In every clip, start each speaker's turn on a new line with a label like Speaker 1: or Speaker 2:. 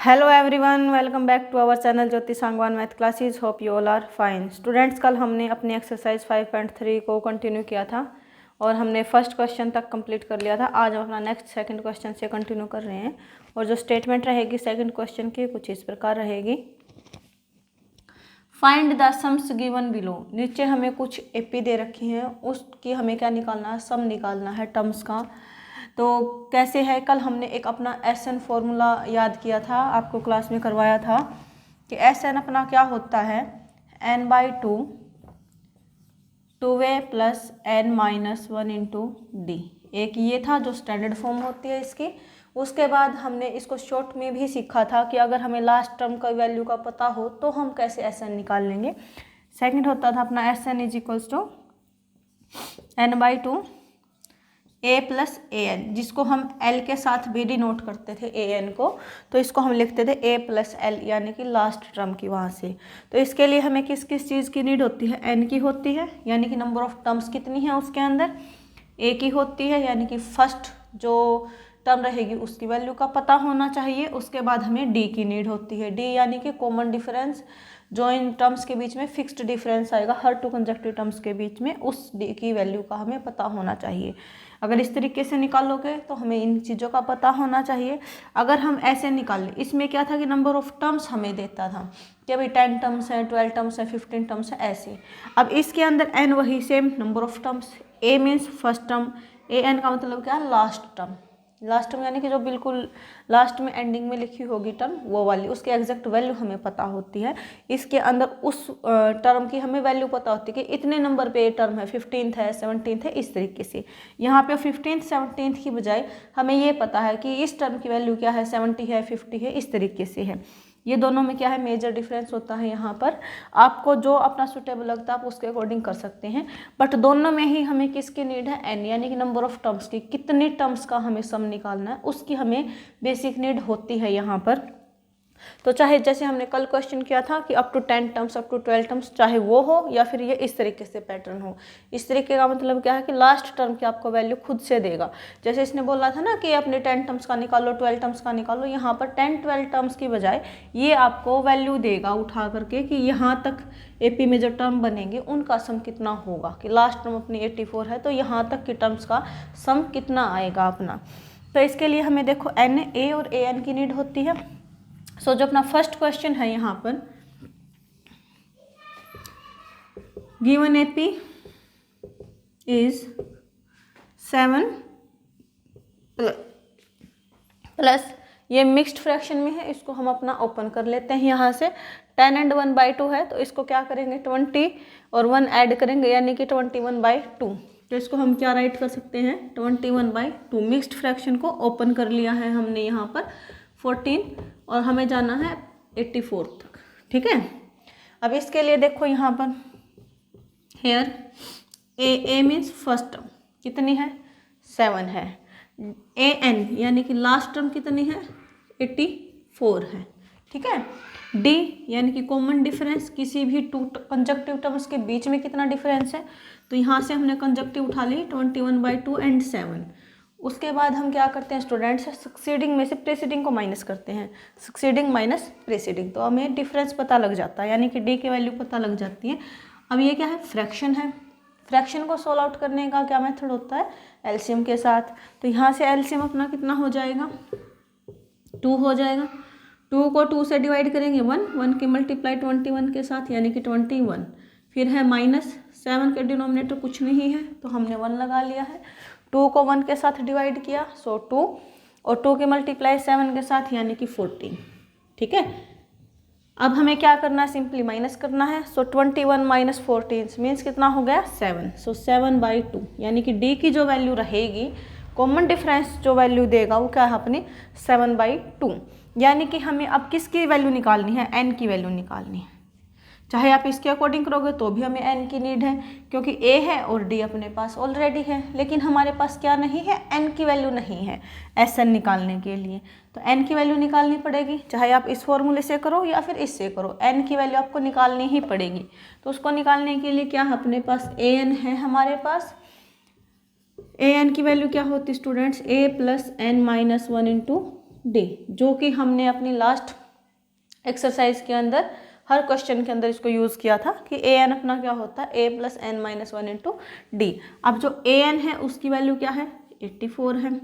Speaker 1: Hello everyone, welcome back to our channel Jyoti Sangwan math classes. Hope you all are fine. Students, कल हमने अपनी exercise 5.3 को continue किया था और हमने फर्स्ट क्वेश्चन तक कंप्लीट कर लिया था। आज हम अपना नेक्स्ट सेकंड क्वेश्चन से कंटिन्यू कर रहे हैं और जो स्टेटमेंट रहेगी सेकंड क्वेश्चन की कुछ इस प्रकार रहेगी। Find the sums given below. नीचे हमें कुछ एपी दे रखी हैं, उसकी हमें क्या निकालना है, सम निकालना है टर्म्स का। तो कैसे है, कल हमने एक अपना SN फॉर्मूला याद किया था, आपको क्लास में करवाया था कि SN अपना क्या होता है, n/2 2a plus n-1 into D. एक ये था जो स्टैंडर्ड फॉर्म होती है इसकी। उसके बाद हमने इसको शॉर्ट में भी सीखा था कि अगर हमें लास्ट टर्म का वैल्यू का पता हो तो हम कैसे SN निकाल लेंगे। सेकंड होता था अपना SN is equals to n/2 a plus an, जिसको हम L के साथ भी डिनोट करते थे an को, तो इसको हम लिखते थे a प्लस L, यानी कि लास्ट टर्म की वहाँ से। तो इसके लिए हमें किस किस चीज़ की नीड होती है, n की होती है, यानी कि नंबर ऑफ टर्म्स कितनी है उसके अंदर। a की होती है, यानी कि फर्स्ट जो टर्म रहेगी उसकी वैल्यू का पता होना चाहिए। उसके बाद हमें d की नीड होती है, d यानी कि कॉमन डिफरेंस, जो इन टर्म्स के बीच में फिक्स्ड डिफरेंस आएगा हर टू कंसेक्यूटिव टर्म्स के बीच में, उस d की वैल्यू का हमें पता होना चाहिए। अगर इस तरीके से निकालोगे तो हमें इन चीज़ों का पता होना चाहिए। अगर हम ऐसे निकाल लें, इसमें क्या था कि नंबर ऑफ टर्म्स हमें देता था कि अभी 10 टर्म्स हैं, 12 टर्म्स हैं, 15 टर्म्स हैं, ऐसे। अब इसके अंदर n वही same number of terms, a means first term, an का मतलब क्या है, लास्ट टर्म। लास्ट टर्म यानी कि जो बिल्कुल लास्ट में एंडिंग में लिखी होगी टर्म, वो वाली, उसकी एग्जैक्ट वैल्यू हमें पता होती है। इसके अंदर उस टर्म की हमें वैल्यू पता होती है कि इतने नंबर पे ये टर्म है, 15th है, 17th है, इस तरीके से। यहाँ पे 15th 17th की बजाय हमें ये पता है कि इस टर्म की वैल्यू क्या है, 70 है, 50 है, इस तरीके से है। ये दोनों में क्या है, मेजर डिफरेंस होता है। यहाँ पर आपको जो अपना सुटेबल लगता है आप उसके अकॉर्डिंग कर सकते हैं, बट दोनों में ही हमें किसकी नीड है, n, यानी कि नंबर ऑफ टर्म्स की, कितनी टर्म्स का हमें सम निकालना है उसकी हमें बेसिक नीड होती है यहाँ पर। तो चाहे जैसे हमने कल क्वेश्चन किया था कि up to 10 terms, up to 12 terms, चाहे वो हो या फिर ये इस तरीके से पैटर्न हो। इस तरीके का मतलब क्या है कि लास्ट टर्म की आपको वैल्यू खुद से देगा। जैसे इसने बोला था ना कि अपने 10 टर्म्स का निकालो, 12 टर्म्स का निकालो, यहाँ पर 10-12 टर्म्स की बजाय ये आपको वैल्यू देगा उठा करके कि यहाँ तक एपी में जो टर्म बनेंगे उनका सम कितना होगा, कि लास्ट टर्म अपनी 84 है तो यहाँ तक की टर्म्स का सम कितना आएगा अपना। तो इसके लिए हमें देखो n, a और an की नीड होती है। सो जो अपना फर्स्ट क्वेश्चन है यहाँ पर, गिवन एपी इज 7 प्लस, ये मिक्स्ड फ्रैक्शन में है, इसको हम अपना ओपन कर लेते हैं यहाँ से। 10 and 1/2 है तो इसको क्या करेंगे, 20 और 1 ऐड करेंगे, यानी कि 21/2। तो इसको हम क्या राइट कर सकते हैं, 21/2। मिक्स्ड फ्रैक्शन को ओपन कर लिया है हमने यहाँ पर 14 और हमें जाना है 84 तक, ठीक है। अब इसके लिए देखो यहाँ पर here a means first term कितनी है, 7 है। an यानी कि लास्ट टर्म कितनी है, 84 है, ठीक है। d यानी कि कॉमन डिफरेंस, किसी भी टू कंजक्टिव टर्म्स के बीच में कितना डिफरेंस है, तो यहाँ से हमने कंजक्टिव उठा ली 21/2 एंड 7। उसके बाद हम क्या करते हैं स्टूडेंट्स, सक्सीडिंग में से प्रेसीडिंग को माइनस करते हैं, सक्सीडिंग माइनस प्रेसीडिंग, तो हमें डिफरेंस पता लग जाता है, यानी कि डी की वैल्यू पता लग जाती है। अब ये क्या है, फ्रैक्शन है। फ्रैक्शन को सोल्व आउट करने का क्या मेथड होता है, एलसीएम के साथ। तो यहाँ से एलसीएम अपना कितना हो जाएगा, 2 हो जाएगा। 2 को 2 से डिवाइड करेंगे 1 की मल्टीप्लाई 21 के साथ, यानी कि 21। फिर है माइनस 7 के डिनोमिनेटर कुछ नहीं है तो हमने 1 लगा लिया है। 2 को 1 के साथ डिवाइड किया, सो 2, और 2 के मल्टीप्लाई 7 के साथ, यानी कि 14, ठीक है। अब हमें क्या करना है, सिंपली माइनस करना है। सो 21 माइनस 14 मीन्स कितना हो गया, 7। सो 7/2, यानी कि डी की जो वैल्यू रहेगी, कॉमन डिफरेंस जो वैल्यू देगा वो क्या है अपनी 7/2। यानी कि हमें अब किसकी वैल्यू निकालनी है, n की वैल्यू निकालनी है। चाहे आप इसके अकॉर्डिंग करोगे तो भी हमें n की नीड है, क्योंकि a है और d अपने पास ऑलरेडी है, लेकिन हमारे पास क्या नहीं है, n की वैल्यू नहीं है SN निकालने के लिए। तो n की वैल्यू निकालनी पड़ेगी, चाहे आप इस फॉर्मूले से करो या फिर इससे करो, n की वैल्यू आपको निकालनी ही पड़ेगी। तो उसको निकालने के लिए क्या है अपने पास, an है हमारे पास। an की वैल्यू क्या होती है students, a plus n-1 into D, जो कि हमने अपनी लास्ट एक्सरसाइज के अंदर हर क्वेश्चन के अंदर इसको यूज़ किया था कि ए एन अपना क्या होता है a + n - 1 इंटू डी। अब जो ए एन है उसकी वैल्यू क्या है 84 है।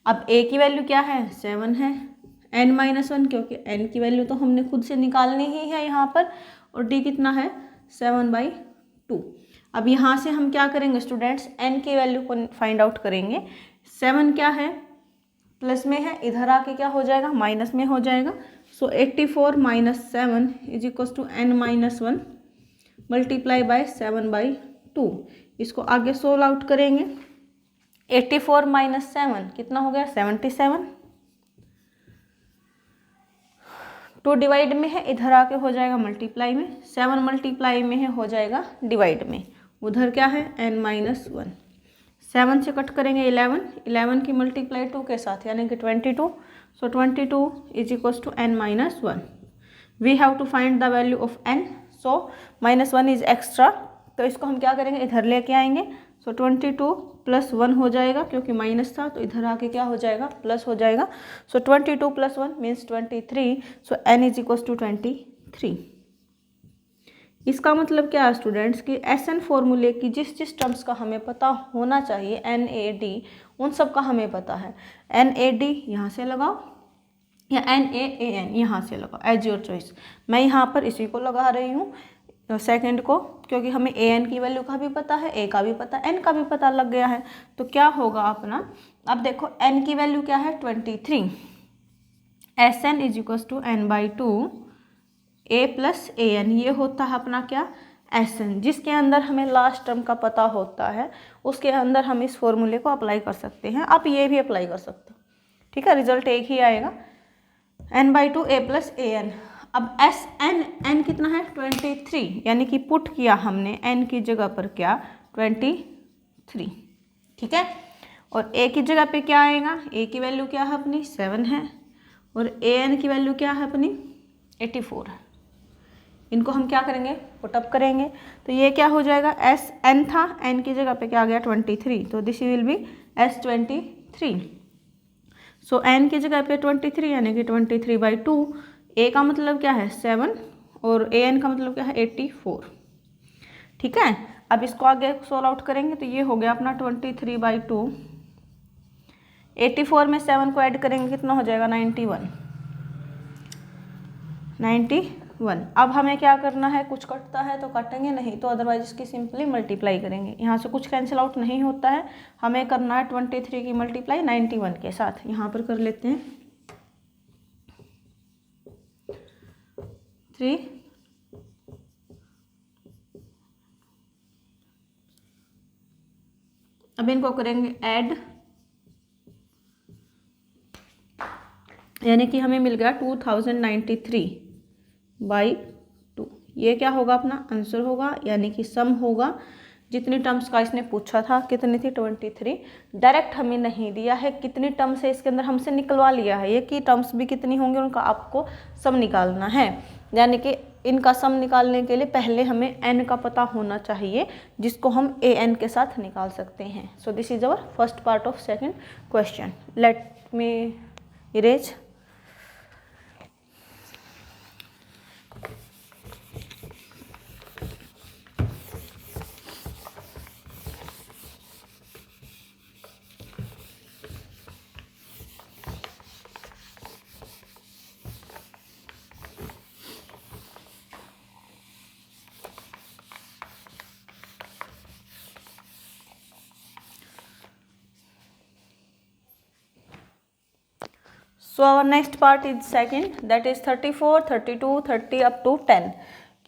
Speaker 1: अब a की वैल्यू क्या है 7 है, n-1 क्योंकि n की वैल्यू तो हमने खुद से निकालनी ही है यहाँ पर, और d कितना है 7/2। अब यहाँ से हम क्या करेंगे स्टूडेंट्स, n की वैल्यू को फाइंड आउट करेंगे। 7 क्या है प्लस में है, इधर आके क्या हो जाएगा माइनस में हो जाएगा। सो 84 - 7 = n-1 मल्टीप्लाई बाय 7/2। इसको आगे सोल्व आउट करेंगे। 84 - 7 कितना हो गया 77। 2 डिवाइड में है, इधर आके हो जाएगा मल्टीप्लाई में। 7 मल्टीप्लाई में है, हो जाएगा डिवाइड में। उधर क्या है n-1। 7 से कट करेंगे 11 की मल्टीप्लाई 2 के साथ यानी कि 22। So 22 = n-1। We have to find the value of n। So -1 is extra, तो इसको हम क्या करेंगे इधर लेके आएंगे। सो 22 + 1 हो जाएगा, क्योंकि माइनस था तो इधर आके क्या हो जाएगा प्लस हो जाएगा। सो 22 + 1 मीन्स 23। सो n = 23। इसका मतलब क्या है स्टूडेंट्स कि SN फॉर्मूले की जिस जिस टर्म्स का हमें पता होना चाहिए NAD उन सब का हमें पता है। NAD यहाँ से लगाओ या NaAN यहाँ से लगाओ, एज योर चॉइस। मैं यहाँ पर इसी को लगा रही हूँ सेकंड को, क्योंकि हमें AN की वैल्यू का भी पता है, A का भी पता है, N का भी पता लग गया है। तो क्या होगा अपना, अब देखो N की वैल्यू क्या है 23। SN = n/2 A + AN, ये होता है अपना क्या SN, जिसके अंदर हमें लास्ट टर्म का पता होता है उसके अंदर हम इस फॉर्मूले को अप्लाई कर सकते हैं। आप ये भी अप्लाई कर सकते हो, ठीक है, रिजल्ट एक ही आएगा n/2 A + AN। अब n कितना है 23, यानी कि पुट किया हमने n की जगह पर क्या 23, ठीक है। और A की जगह पे क्या आएगा, A की वैल्यू क्या है अपनी 7 है, और AN की वैल्यू क्या है अपनी 84 है। इनको हम क्या करेंगे पुटअप करेंगे, तो ये क्या हो जाएगा SN था, N की जगह पे क्या आ गया 23, तो this will be S23। So N की जगह पे 23 यानी कि 23/2। A का मतलब क्या है 7 और AN का मतलब क्या है 84, ठीक है। अब इसको आगे सोल्व आउट करेंगे तो ये हो गया अपना 23/2। 84 में 7 को ऐड करेंगे कितना हो जाएगा 91। अब हमें क्या करना है, कुछ कटता है तो काटेंगे, नहीं तो अदरवाइज इसकी सिंपली मल्टीप्लाई करेंगे। यहाँ से कुछ कैंसिल आउट नहीं होता है, हमें करना है 23 की मल्टीप्लाई 91 के साथ। यहाँ पर कर लेते हैं 3 अब इनको करेंगे ऐड, यानी कि हमें मिल गया 2093/2। ये क्या होगा अपना आंसर होगा, यानी कि सम होगा। जितनी टर्म्स का इसने पूछा था कितनी थी 23, डायरेक्ट हमें नहीं दिया है कितनी टर्म्स है इसके अंदर, हमसे निकलवा लिया है ये कि टर्म्स भी कितनी होंगी उनका आपको सम निकालना है। यानी कि इनका सम निकालने के लिए पहले हमें n का पता होना चाहिए, जिसको हम AN के साथ निकाल सकते हैं। So this is our first part of second question. Let me erase. So our next part is second, that is 34, 32, 30 up to 10।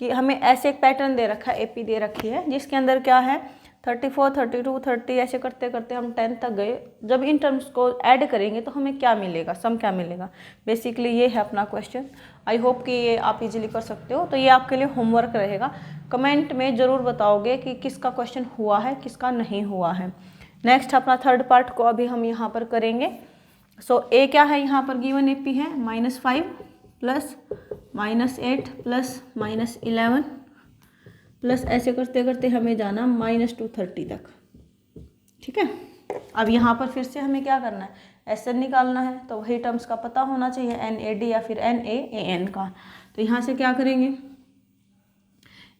Speaker 1: कि हमें ऐसे एक पैटर्न दे रखा है, AP दे रखी है, जिसके अंदर क्या है 34, 32, 30 ऐसे करते करते हम 10 तक गए। जब इन टर्म्स को ऐड करेंगे तो हमें क्या मिलेगा, सम क्या मिलेगा, बेसिकली ये है अपना क्वेश्चन। आई होप कि ये आप इजीली कर सकते हो। तो ये आपके लिए होमवर्क रहेगा, कमेंट में ज़रूर बताओगे कि किसका क्वेश्चन हुआ है किसका नहीं हुआ है। नेक्स्ट अपना थर्ड पार्ट को अभी हम यहाँ पर करेंगे। सो A क्या है यहाँ पर गिवन AP है -5 प्लस -8 प्लस -11 प्लस ऐसे करते करते हमें जाना -230 तक, ठीक है। अब यहाँ पर फिर से हमें क्या करना है, SN निकालना है तो वही टर्म्स का पता होना चाहिए, NAD या फिर NaAN का। तो यहाँ से क्या करेंगे,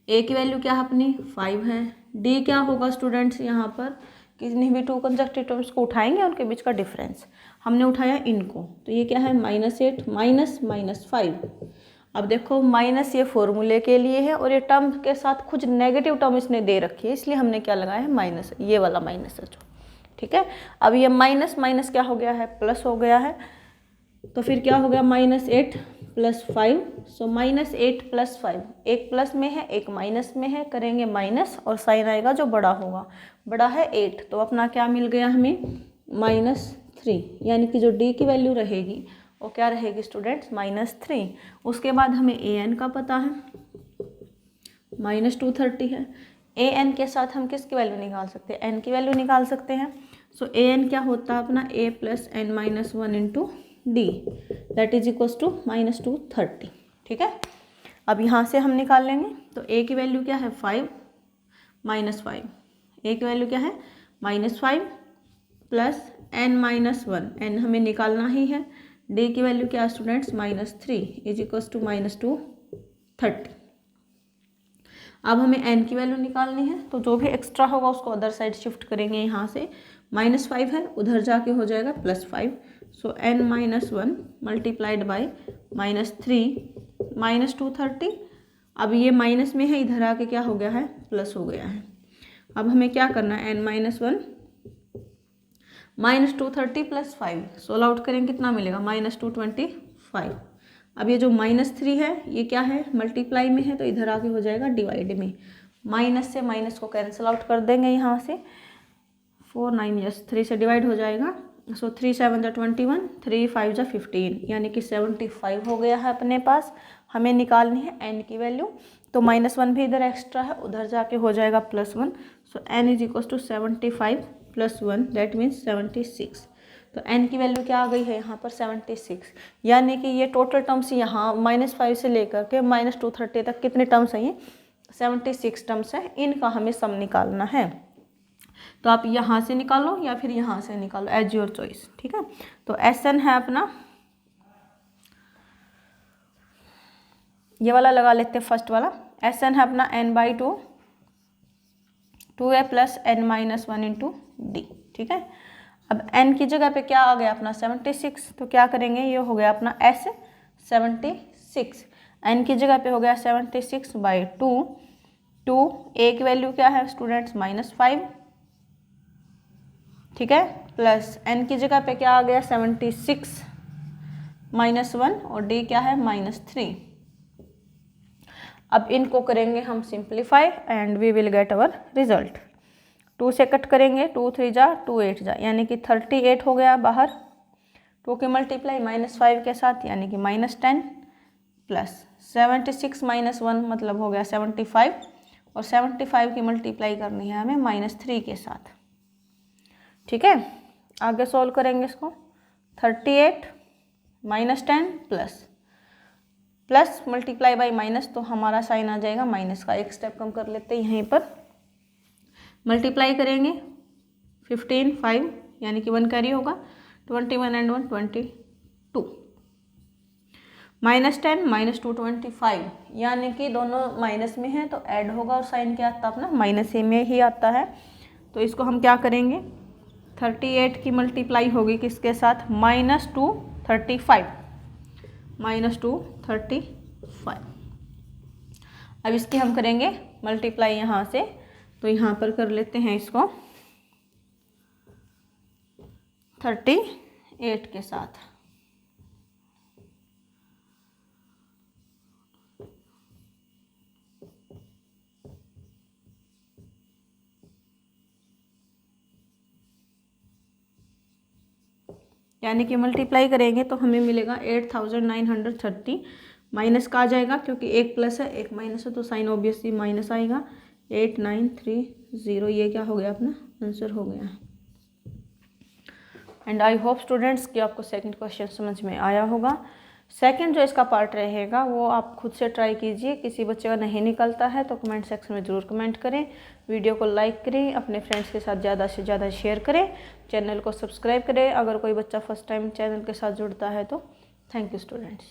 Speaker 1: A की वैल्यू क्या है अपनी 5 है, D क्या होगा स्टूडेंट्स, यहाँ पर किसी भी टू कंसेक्यूटिव टर्म्स को उठाएंगे उनके बीच का डिफरेंस, हमने उठाया इनको, तो ये क्या है -8 माइनस -5। अब देखो माइनस ये फॉर्मूले के लिए है और ये टर्म के साथ कुछ नेगेटिव टर्म इसने दे रखी है, इसलिए हमने क्या लगाया है माइनस, ये वाला माइनस है जो, ठीक है। अब ये माइनस माइनस क्या हो गया है, प्लस हो गया है, तो फिर क्या हो गया -8 + 5, सो -8 + 5, एक प्लस में है एक माइनस में है, करेंगे माइनस और साइन आएगा जो बड़ा होगा, बड़ा है 8, तो अपना क्या मिल गया हमें -3, यानी कि जो D की वैल्यू रहेगी वो क्या रहेगी स्टूडेंट्स -3। उसके बाद हमें AN का पता है -230 है, AN के साथ हम किसकी वैल्यू निकाल सकते हैं, N की वैल्यू निकाल सकते हैं। सो AN क्या होता है अपना A + n-1 × D that is equals to -230, ठीक है। अब यहाँ से हम निकाल लेंगे, तो A की वैल्यू क्या है 5 -5, A की वैल्यू क्या है -5 + n-1, n हमें निकालना ही है, D की वैल्यू क्या है स्टूडेंट्स -3 इज इक्वल्स टू -230। अब हमें n की वैल्यू निकालनी है, तो जो भी एक्स्ट्रा होगा उसको अदर साइड शिफ्ट करेंगे, यहाँ से -5 है उधर जाके हो जाएगा +5, सो n-1 × -3 -230। अब ये माइनस में है, इधर आके क्या हो गया है प्लस हो गया है। अब हमें क्या करना है, n-1 -230 + 5, 16 आउट करेंगे कितना मिलेगा -225। अब ये जो -3 है ये क्या है मल्टीप्लाई में है, तो इधर आके हो जाएगा डिवाइड में, माइनस से माइनस को कैंसिल आउट कर देंगे, यहाँ से 4 9 यस 3 से डिवाइड हो जाएगा, सो 3 7 = 21, 3 5 = 15, यानी कि 75 हो गया है अपने पास। हमें निकालनी है n की वैल्यू, तो -1 भी इधर एक्स्ट्रा है उधर जाके हो जाएगा +1, so n is equal to 75 + 1 that means 76। तो n की वैल्यू क्या आ गई है यहाँ पर 76, यानी कि ये टोटल टर्म्स यहाँ -5 से लेकर के -230 तक कितने टर्म्स हैं, ये 76 टर्म्स हैं, इनका हमें सम निकालना है। तो आप यहाँ से निकालो या फिर यहाँ से निकालो, एज योर चॉइस, ठीक है। तो SN है अपना, ये वाला लगा लेते हैं फर्स्ट वाला, SN है अपना n/2 2a + n-1 × D, ठीक है। अब n की जगह पे क्या आ गया अपना 76, तो क्या करेंगे, ये हो गया अपना S 76, n की जगह पे हो गया 76/2, A की वैल्यू क्या है स्टूडेंट्स -5, ठीक है, प्लस n की जगह पे क्या आ गया 76 -1 और D क्या है -3। अब इनको करेंगे हम simplify and we will get our result. 2 से कट करेंगे, 2 3 जा 2 8 जा, यानी कि 38 हो गया बाहर, 2 की मल्टीप्लाई -5 के साथ यानी कि -10 प्लस 76 -1 मतलब हो गया 75, और 75 की मल्टीप्लाई करनी है हमें -3 के साथ, ठीक है। आगे सॉल्व करेंगे इसको, 38 -10 प्लस मल्टीप्लाई बाई माइनस, तो हमारा साइन आ जाएगा माइनस का, एक स्टेप कम कर लेते हैं, यहीं पर मल्टीप्लाई करेंगे 15 5 यानी कि 1 कैरी होगा, 21 and 1 22, -10 -2 25, यानी कि दोनों माइनस में है तो ऐड होगा और साइन क्या आता है अपना माइनस में ही आता है। तो इसको हम क्या करेंगे, 38 की मल्टीप्लाई होगी किसके साथ -235, -235। अब इसकी हम करेंगे मल्टीप्लाई यहाँ से, तो यहाँ पर कर लेते हैं इसको 38 के साथ, यानी कि मल्टीप्लाई करेंगे तो हमें मिलेगा 8930, माइनस का आ जाएगा क्योंकि एक प्लस है एक माइनस है, तो साइन ऑब्वियसली माइनस आएगा, 8930, ये क्या हो गया अपना आंसर हो गया। एंड आई होप स्टूडेंट्स कि आपको सेकंड क्वेश्चन समझ में आया होगा। सेकंड जो इसका पार्ट रहेगा वो आप खुद से ट्राई कीजिए, किसी बच्चे का नहीं निकलता है तो कमेंट सेक्शन में ज़रूर कमेंट करें। वीडियो को लाइक करें, अपने फ्रेंड्स के साथ ज़्यादा से ज़्यादा शेयर करें, चैनल को सब्सक्राइब करें अगर कोई बच्चा फर्स्ट टाइम चैनल के साथ जुड़ता है तो। Thank you students.